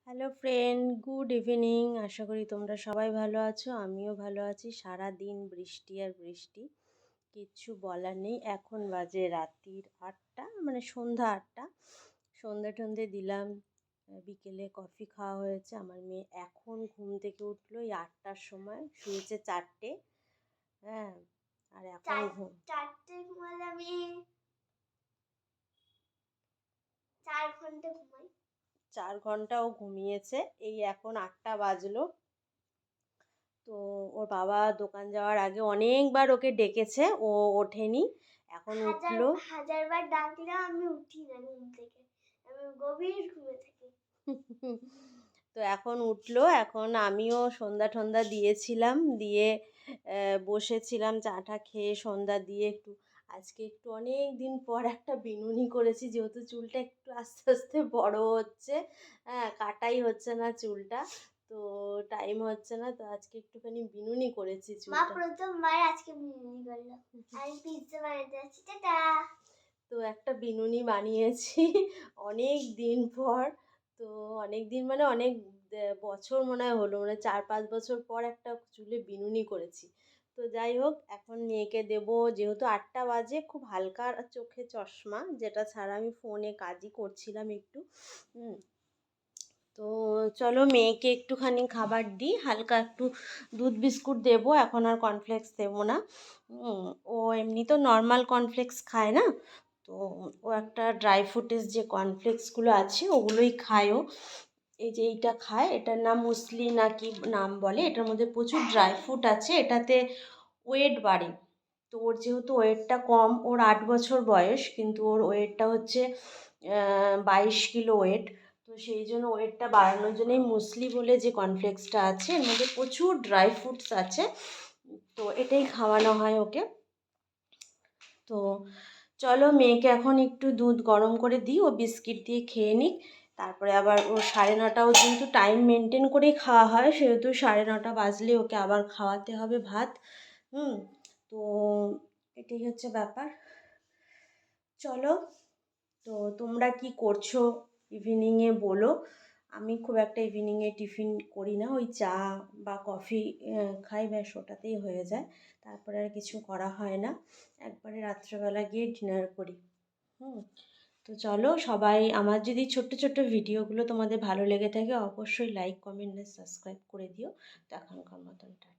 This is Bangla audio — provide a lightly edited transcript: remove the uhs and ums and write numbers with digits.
Hello friend, good evening. আশা করি তোমরা সবাই ভালো আছো, আমিও ভালো আছি। সারা দিন বৃষ্টি আর বৃষ্টি, কিচ্ছু বলার নেই। এখন বাজে রাত্রির 8টা, মানে সন্ধ্যা 8টা। সন্ধ্যা টন্ধে দিলাম, বিকেলে কফি খাওয়া হয়েছে। আমার মেয়ে এখন ঘুম থেকে উঠলো এই 8টার সময়, শুয়েছে 4টে। হ্যাঁ, আর এখন ঘুম 4টে ঘুমালে আমি 4 ঘন্টা ঘুমাই। 4 ঘন্টা ও ঘুমিয়েছে। এই এখন 8টা বাজলো। তো ওর বাবা দোকান যাওয়ার আগে অনেকবার ওকে ডেকেছে, ও ওঠেনি। এখন উঠলো। হাজারবার ডাকলেও আমি উঠি না ঘুম থেকে, আমি গভীর ঘুমে থাকি। তো এখন উঠলো। এখন আমিও সন্ধ্যা টন্ধা দিয়েছিলাম, দিয়ে বসেছিলাম চাটা খেয়ে সন্ধ্যা দিয়ে। আজকে একটু অনেক দিন পর একটা বিনুনি করেছি, যেহেতু চুলটা একটু আস্তে আস্তে বড় হচ্ছে। হ্যাঁ, কাটাই হচ্ছে না চুলটা, তো টাইম হচ্ছে না। তো আজকে একটুখানি বিনুনি করেছি মা চুলটা। প্রথমবার আজকে বিনুনি করলো। আমি পিৎজা বানাতে যাচ্ছি, টাটা। তো একটা বিনুনি বানিয়েছি অনেক দিন পর। তো অনেক দিন মানে অনেক বছর মনে হয় হলো, মানে 4-5 বছর পর একটা চুলে বিনুনি করেছি। তো যাই হোক, এখন মেয়েকে দেবো। যেহেতু 8টা বাজে, খুব হালকা চোখে চশমা, যেটা ছাড়া আমি ফোনে কাজই করছিলাম একটু। তো চলো মেয়েকে একটুখানি খাবার দিই, হালকা একটু দুধ বিস্কুট দেবো, এখন আর কর্নফ্লেক্স দেবো না। ও এমনি তো নর্মাল কর্নফ্লেক্স খায় না, তো ও একটা ড্রাই ফ্রুটের যে কর্নফ্লেক্সগুলো আছে ওগুলোই খায় ও। এই যে এইটা খায়, এটার নাম মুসলি না কি নাম বলে। এটার মধ্যে প্রচুর ড্রাই ফ্রুট আছে, এটাতে ওয়েট বাড়ে। তো ওর যেহেতু ওয়েটটা কম, ওর 8 বছর বয়স, কিন্তু ওর ওয়েটটা হচ্ছে 22 কিলো ওয়েট। তো সেই জন্য ওয়েটটা বাড়ানোর জন্যই মুসলি বলে যে কর্নফ্লেক্সটা আছে, এর মধ্যে প্রচুর ড্রাই ফ্রুটস আছে। তো এটাই খাওয়ানো হয় ওকে। তো চলো মেয়েকে এখন একটু দুধ গরম করে দিই, ও বিস্কিট দিয়ে খেয়ে নিক। তারপরে আবার ও 9:30, যেহেতু টাইম মেনটেন করেই খাওয়া হয়, সেহেতু 9:30 বাজলে ওকে আবার খাওয়াতে হবে ভাত। তো এটাই হচ্ছে ব্যাপার। চলো, তো তোমরা কি করছো ইভিনিংয়ে বলো। আমি খুব একটা ইভিনিংয়ে টিফিন করি না, ওই চা বা কফি খাই, ব্যাস ওটাতেই হয়ে যায়। তারপরে আর কিছু করা হয় না, একবারে রাত্রেবেলা গিয়ে ডিনার করি। তো চলো সবাই, আমার যদি ছোট্ট ছোট্ট ভিডিওগুলো তোমাদের ভালো লেগে থাকে, অবশ্যই লাইক, কমেন্ট আর সাবস্ক্রাইব করে দিও। তো এখনকার মতন টাটা।